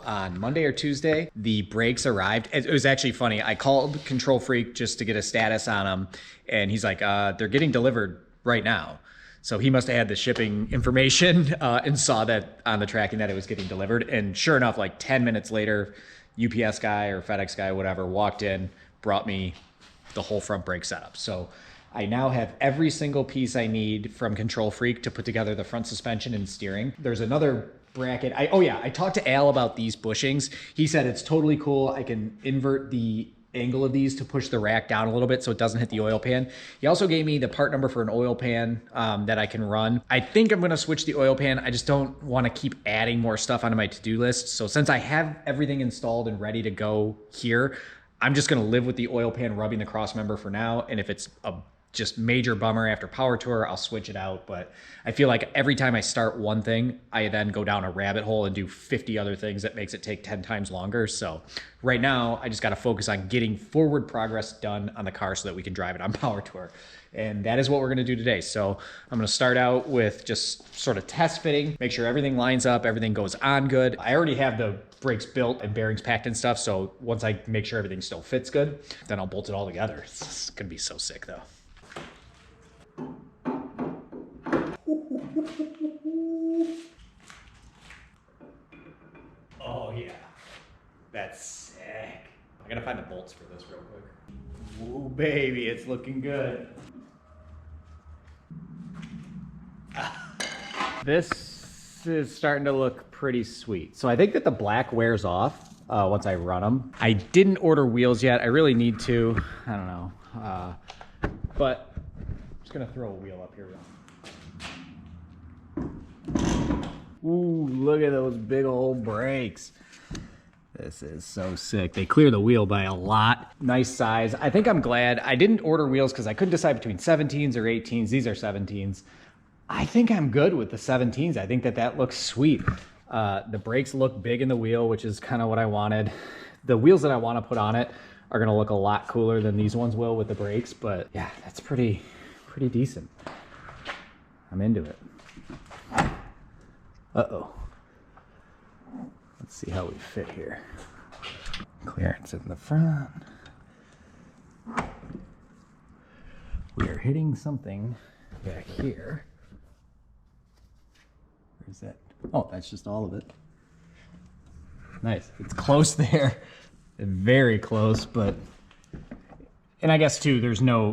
On Monday or Tuesday, the brakes arrived. It was actually funny. I called ControlFreak just to get a status on them, and he's like, they're getting delivered right now. So he must have had the shipping information and saw that on the tracking that it was getting delivered. And sure enough, like 10 minutes later, UPS guy or FedEx guy, whatever, walked in, brought me the whole front brake setup. So I now have every single piece I need from ControlFreak to put together the front suspension and steering. There's another bracket. I talked to Al about these bushings. He said it's totally cool. I can invert the angle of these to push the rack down a little bit so it doesn't hit the oil pan. He also gave me the part number for an oil pan that I can run. I think I'm gonna switch the oil pan. I just don't wanna keep adding more stuff onto my to-do list. So since I have everything installed and ready to go here, I'm just gonna live with the oil pan rubbing the cross member for now. And if it's a just major bummer after power tour, I'll switch it out. But I feel like every time I start one thing, I then go down a rabbit hole and do 50 other things that makes it take 10 times longer. So right now I just got to focus on getting forward progress done on the car so that we can drive it on power tour. And that is what we're going to do today. So I'm going to start out with just sort of test fitting, make sure everything lines up, everything goes on good. I already have the brakes built and bearings packed and stuff. So once I make sure everything still fits good, then I'll bolt it all together. It's going to be so sick though. Oh yeah, that's sick. I gotta find the bolts for this real quick. Ooh baby, it's looking good. This is starting to look pretty sweet. So I think that the black wears off once I run them. I didn't order wheels yet. I really need to. I don't know. But I'm just gonna throw a wheel up here. Ooh, look at those big old brakes. This is so sick. They clear the wheel by a lot. Nice size. I think I'm glad I didn't order wheels because I couldn't decide between 17s or 18s. These are 17s. I think I'm good with the 17s. I think that looks sweet. The brakes look big in the wheel, which is kind of what I wanted. The wheels that I want to put on it are going to look a lot cooler than these ones will with the brakes. But yeah, that's pretty decent. I'm into it. Uh-oh. Let's see how we fit here. Clearance in the front. We are hitting something back here. Where's that? Oh, that's just all of it. Nice. It's close there. Very close, but... And I guess too,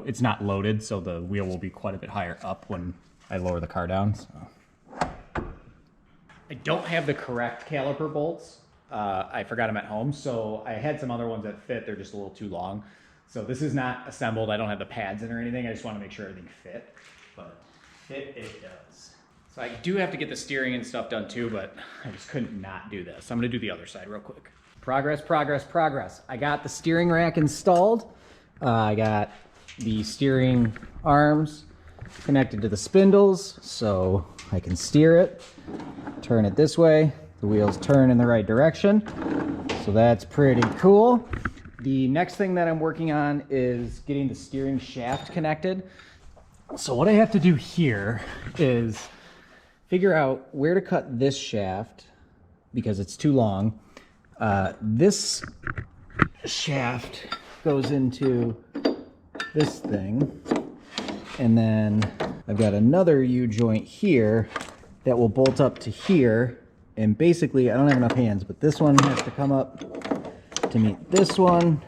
it's not loaded, so the wheel will be quite a bit higher up when I lower the car down, so... I don't have the correct caliper bolts. I forgot them at home, so I had some other ones that fit. They're just a little too long. So this is not assembled. I don't have the pads in or anything. I just want to make sure everything fit. But fit it does. So I do have to get the steering and stuff done too, but I just couldn't not do this. I'm going to do the other side real quick. Progress, progress, progress. I got the steering rack installed. I got the steering arms connected to the spindles so I can steer it. Turn it this way, the wheels turn in the right direction, so that's pretty cool. The next thing that I'm working on is getting the steering shaft connected. So what I have to do here is figure out where to cut this shaft because it's too long. This shaft goes into this thing, and then I've got another U-joint here that will bolt up to here, and basically I don't have enough hands, but this one has to come up to meet this one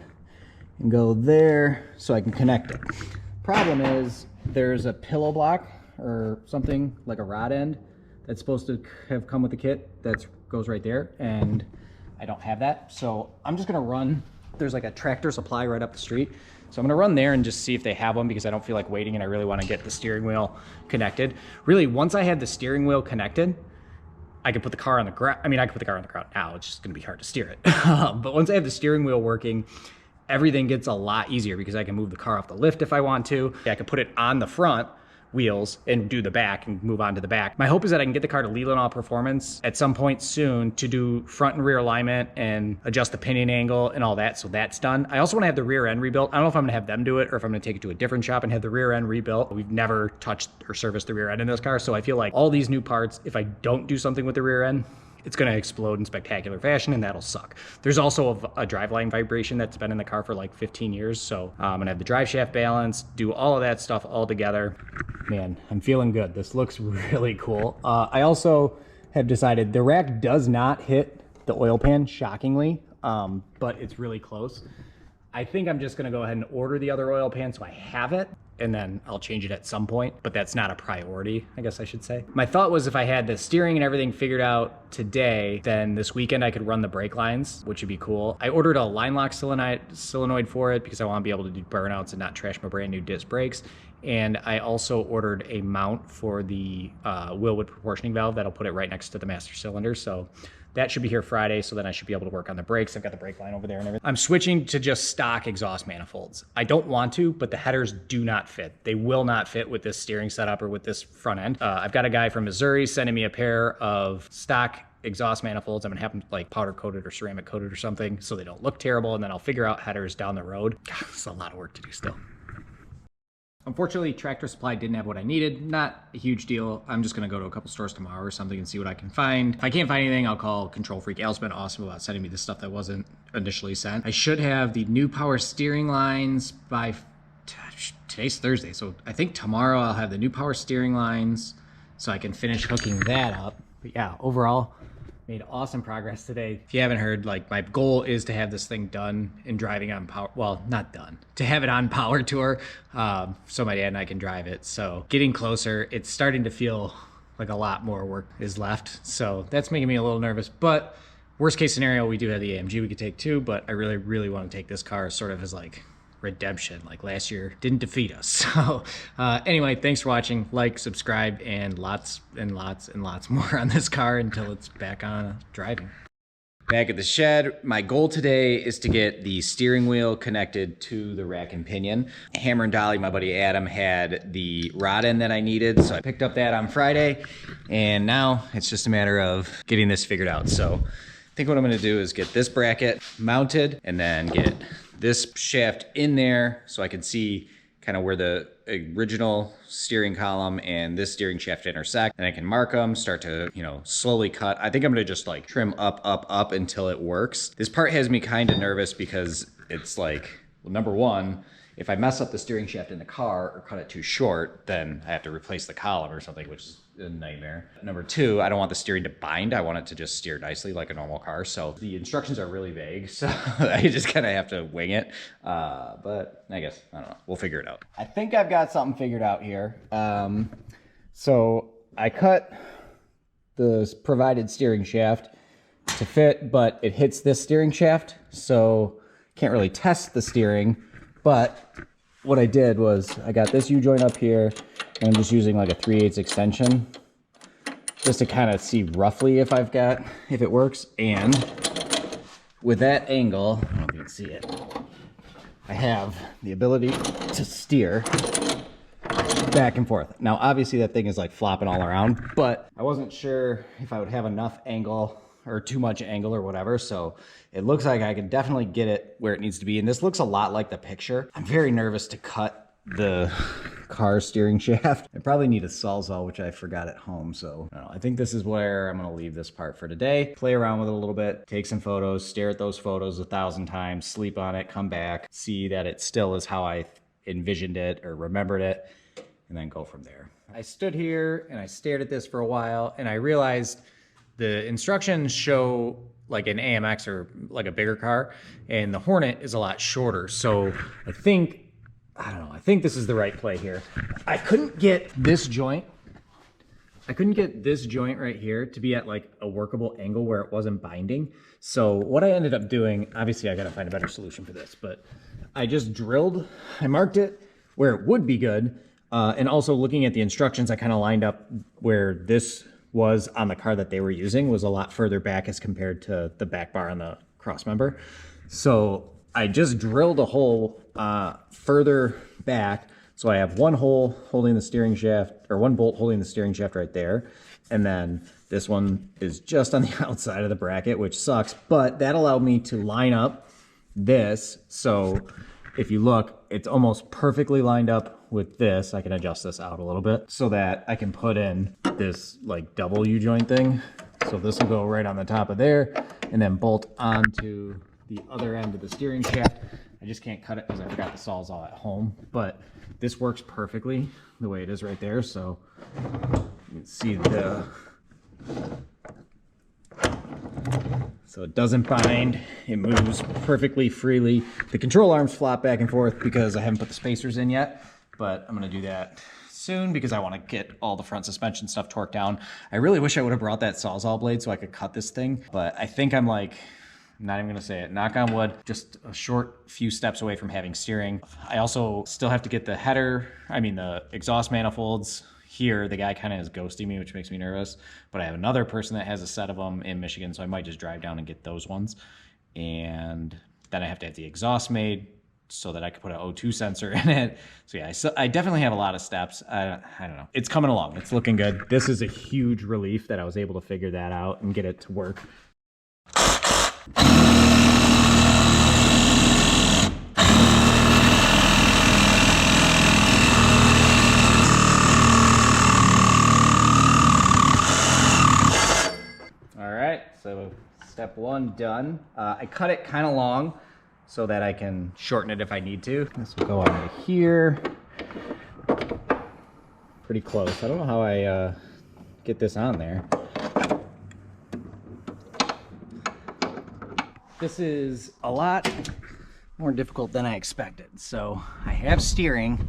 and go there so I can connect it. Problem is there's a pillow block or something like a rod end that's supposed to have come with the kit that goes right there, and I don't have that. So I'm just gonna run, there's like a Tractor Supply right up the street. So I'm gonna run there and just see if they have one because I don't feel like waiting and I really wanna get the steering wheel connected. Really, once I had the steering wheel connected, I could put the car on the ground. I mean, I could put the car on the ground now, it's just gonna be hard to steer it. But once I have the steering wheel working, everything gets a lot easier because I can move the car off the lift if I want to. I can put it on the front wheels and do the back and move on to the back. My hope is that I can get the car to Leland All Performance at some point soon to do front and rear alignment and adjust the pinion angle and all that, so that's done. I also want to have the rear end rebuilt. I don't know if I'm gonna have them do it or if I'm gonna take it to a different shop and have the rear end rebuilt. We've never touched or serviced the rear end in this car, so I feel like all these new parts, if I don't do something with the rear end, it's going to explode in spectacular fashion, and that'll suck. There's also a driveline vibration that's been in the car for like 15 years. So I'm going to have the drive shaft balance, do all of that stuff all together. Man, I'm feeling good. This looks really cool. I also have decided the rack does not hit the oil pan, shockingly, but it's really close. I think I'm just going to go ahead and order the other oil pan so I have it, and then I'll change it at some point, but that's not a priority, I guess I should say. My thought was if I had the steering and everything figured out today, then this weekend I could run the brake lines, which would be cool. I ordered a line lock solenoid for it because I want to be able to do burnouts and not trash my brand new disc brakes. And I also ordered a mount for the Wilwood proportioning valve that'll put it right next to the master cylinder. So that should be here Friday, so then I should be able to work on the brakes. I've got the brake line over there and everything. I'm switching to just stock exhaust manifolds. I don't want to, but the headers do not fit. They will not fit with this steering setup or with this front end. I've got a guy from Missouri sending me a pair of stock exhaust manifolds. I'm gonna have them like powder coated or ceramic coated or something so they don't look terrible, and then I'll figure out headers down the road. God, it's a lot of work to do still. Unfortunately, Tractor Supply didn't have what I needed. Not a huge deal. I'm just gonna go to a couple stores tomorrow or something and see what I can find. If I can't find anything, I'll call ControlFreak. Al's been awesome about sending me the stuff that wasn't initially sent. I should have the new power steering lines by, today's Thursday, so I think tomorrow I'll have the new power steering lines so I can finish hooking that up. But yeah, overall, made awesome progress today. If you haven't heard, like, my goal is to have this thing done and driving on power, well, not done, to have it on Power Tour, so my dad and I can drive it. So getting closer, it's starting to feel like a lot more work is left. So that's making me a little nervous, but worst case scenario, we do have the AMG we could take too, but I really, really want to take this car sort of as like redemption. Like last year didn't defeat us. So anyway, thanks for watching. Like, subscribe, and lots and lots and lots more on this car until it's back on driving. Back at the shed, my goal today is to get the steering wheel connected to the rack and pinion. Hammer and Dolly, my buddy Adam, had the rod end that I needed, so I picked up that on Friday, and now it's just a matter of getting this figured out. So I think what I'm gonna do is get this bracket mounted and then get this shaft in there so I can see kind of where the original steering column and this steering shaft intersect, and I can mark them, start to, you know, slowly cut. I think I'm gonna just like trim up until it works. This part has me kind of nervous because it's like, well, number one, if I mess up the steering shaft in the car or cut it too short, then I have to replace the column or something, which is a nightmare. Number two, I don't want the steering to bind. I want it to just steer nicely like a normal car. So the instructions are really vague, so I just kind of have to wing it. But I guess, I don't know, we'll figure it out. I think I've got something figured out here. So I cut the provided steering shaft to fit, but it hits this steering shaft, so can't really test the steering. But what I did was I got this U-joint up here, and I'm just using like a 3/8 extension just to kind of see roughly if it works. And with that angle, I don't know if you can see it, I have the ability to steer back and forth. Now, obviously that thing is like flopping all around, but I wasn't sure if I would have enough angle or too much angle or whatever. So it looks like I can definitely get it where it needs to be. And this looks a lot like the picture. I'm very nervous to cut the car steering shaft. I probably need a Sawzall, which I forgot at home. So I think this is where I'm gonna leave this part for today. Play around with it a little bit, take some photos, stare at those photos 1,000 times, sleep on it, come back, see that it still is how I envisioned it or remembered it, and then go from there. I stood here and I stared at this for a while, and I realized the instructions show like an AMX or like a bigger car, and the Hornet is a lot shorter. So I think this is the right play here. I couldn't get this joint right here to be at like a workable angle where it wasn't binding. So what I ended up doing, obviously I gotta find a better solution for this, but I just I marked it where it would be good. And also looking at the instructions, I kind of lined up where this was on the car that they were using was a lot further back as compared to the back bar on the cross member. So I just drilled a hole further back. So I have one hole holding the steering shaft, or one bolt holding the steering shaft right there. And then this one is just on the outside of the bracket, which sucks, but that allowed me to line up this. So if you look, it's almost perfectly lined up with this. I can adjust this out a little bit so that I can put in this like double U-joint thing. So this will go right on the top of there and then bolt onto the other end of the steering shaft. I just can't cut it because I forgot the Sawzall at home, but this works perfectly the way it is right there. So you can see so it doesn't bind, it moves perfectly freely. The control arms flop back and forth because I haven't put the spacers in yet, but I'm gonna do that soon because I want to get all the front suspension stuff torqued down. I really wish I would have brought that Sawzall blade so I could cut this thing, but I think I'm like, I'm not even gonna say it, knock on wood, just a short few steps away from having steering. I also still have to get the the exhaust manifolds here. The guy kind of is ghosting me, which makes me nervous, but I have another person that has a set of them in Michigan, so I might just drive down and get those ones. And then I have to have the exhaust made so that I could put an O2 sensor in it. So yeah, I definitely have a lot of steps. I don't know. It's coming along. It's looking good. This is a huge relief that I was able to figure that out and get it to work. All right, so step one done. I cut it kind of long so that I can shorten it if I need to. This will go on here. Pretty close. I don't know how I get this on there. This is a lot more difficult than I expected. So I have steering,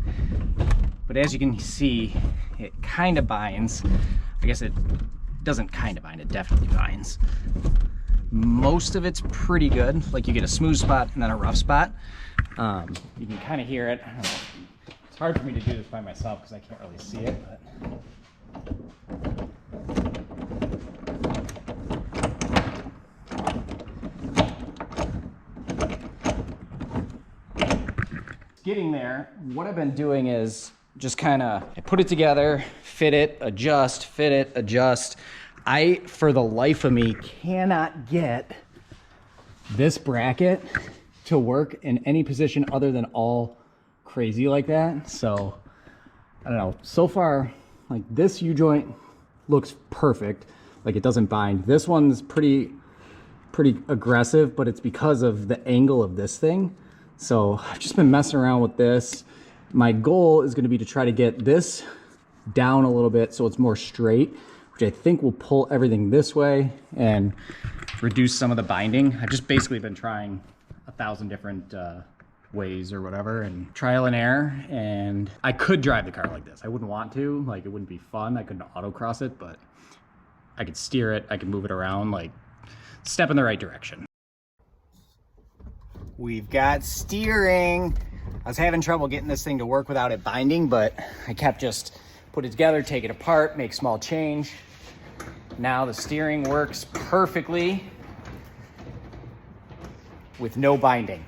but as you can see, it kind of binds. I guess it doesn't kind of bind, it definitely binds. Most of it's pretty good. Like you get a smooth spot and then a rough spot. You can kind of hear it. I don't know. It's hard for me to do this by myself because I can't really see it, but. Getting there, what I've been doing is just kind of, I put it together, fit it, adjust, fit it, adjust. I, for the life of me, cannot get this bracket to work in any position other than all crazy like that. So, I don't know. So far, like this U-joint looks perfect. Like it doesn't bind. This one's pretty aggressive, but it's because of the angle of this thing. So I've just been messing around with this. My goal is going to be to try to get this down a little bit so it's more straight, which I think will pull everything this way and reduce some of the binding. I've just basically been trying 1,000 different ways or whatever and trial and error. And I could drive the car like this. I wouldn't want to, like it wouldn't be fun. I couldn't autocross it, but I could steer it. I could move it around, like step in the right direction. We've got steering. I was having trouble getting this thing to work without it binding, but I kept just put it together, take it apart, make small change. Now the steering works perfectly with no binding.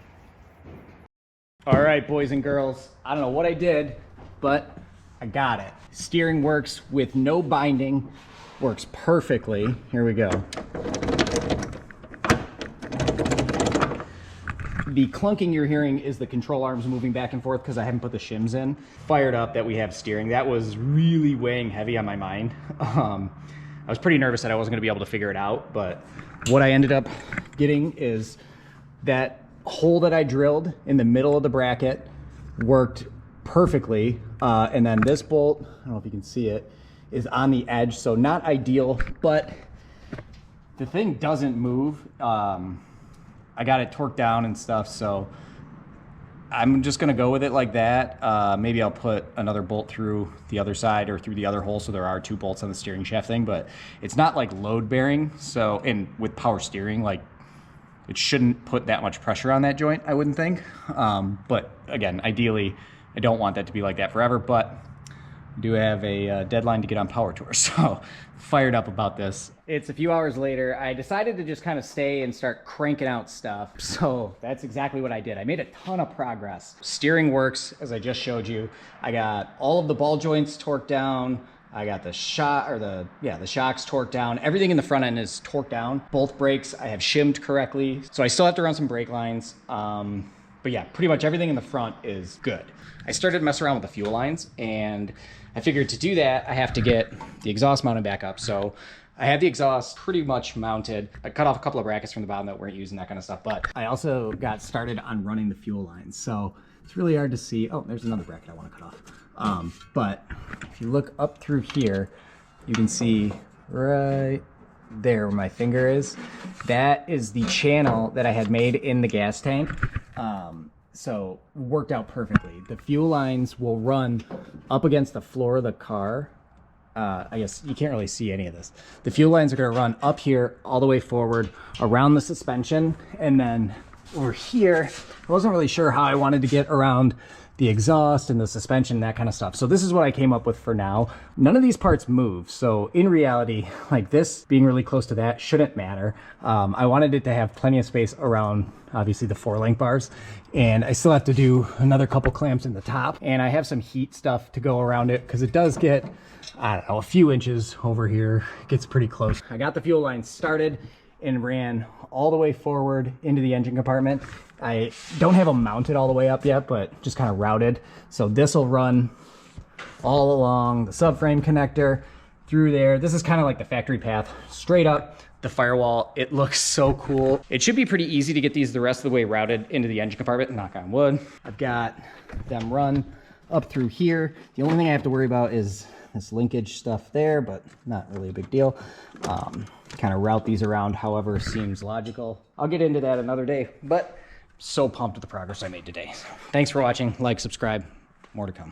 All right, boys and girls, I don't know what I did, but I got it. Steering works with no binding, works perfectly. Here we go. The clunking you're hearing is the control arms moving back and forth because I haven't put the shims in. Fired up that we have steering. That was really weighing heavy on my mind. I was pretty nervous that I wasn't going to be able to figure it out, but what I ended up getting is that hole that I drilled in the middle of the bracket worked perfectly. And then this bolt, I don't know if you can see it, is on the edge. So not ideal, but the thing doesn't move. I got it torqued down and stuff, so I'm just gonna go with it like that. Maybe I'll put another bolt through the other side or through the other hole, so there are 2 bolts on the steering shaft thing, but it's not like load bearing. So, and with power steering, like it shouldn't put that much pressure on that joint, I wouldn't think. But again, ideally, I don't want that to be like that forever, but I do have a deadline to get on power tour, so fired up about this. It's a few hours later. I decided to just kind of stay and start cranking out stuff. So that's exactly what I did. I made a ton of progress. Steering works, as I just showed you. I got all of the ball joints torqued down. I got the shocks torqued down. Everything in the front end is torqued down. Both brakes I have shimmed correctly. So I still have to run some brake lines. But yeah, pretty much everything in the front is good. I started messing around with the fuel lines, and I figured to do that, I have to get the exhaust mounted back up. So I have the exhaust pretty much mounted. I cut off a couple of brackets from the bottom that weren't using, that kind of stuff, but I also got started on running the fuel lines. So it's really hard to see. Oh, there's another bracket I want to cut off. But if you look up through here, you can see right there where my finger is. That is the channel that I had made in the gas tank. So worked out perfectly. The fuel lines will run up against the floor of the car. I guess you can't really see any of this. The fuel lines are going to run up here all the way forward around the suspension, and then over here I wasn't really sure how I wanted to get around the exhaust and the suspension, that kind of stuff. So this is what I came up with for now. None of these parts move, so in reality, like this being really close to that shouldn't matter. I wanted it to have plenty of space around obviously the 4-link bars, and I still have to do another couple clamps in the top, and I have some heat stuff to go around it because it does get, I don't know, a few inches over here. It gets pretty close. I got the fuel line started and ran all the way forward into the engine compartment. I don't have them mounted all the way up yet, but just kind of routed. So this will run all along the subframe connector through there. This is kind of like the factory path, straight up the firewall. It looks so cool. It should be pretty easy to get these the rest of the way routed into the engine compartment, knock on wood. I've got them run up through here. The only thing I have to worry about is this linkage stuff there, but not really a big deal. Kind of route these around however seems logical. I'll get into that another day, but so pumped with the progress I made today. Thanks for watching. Like, subscribe, more to come.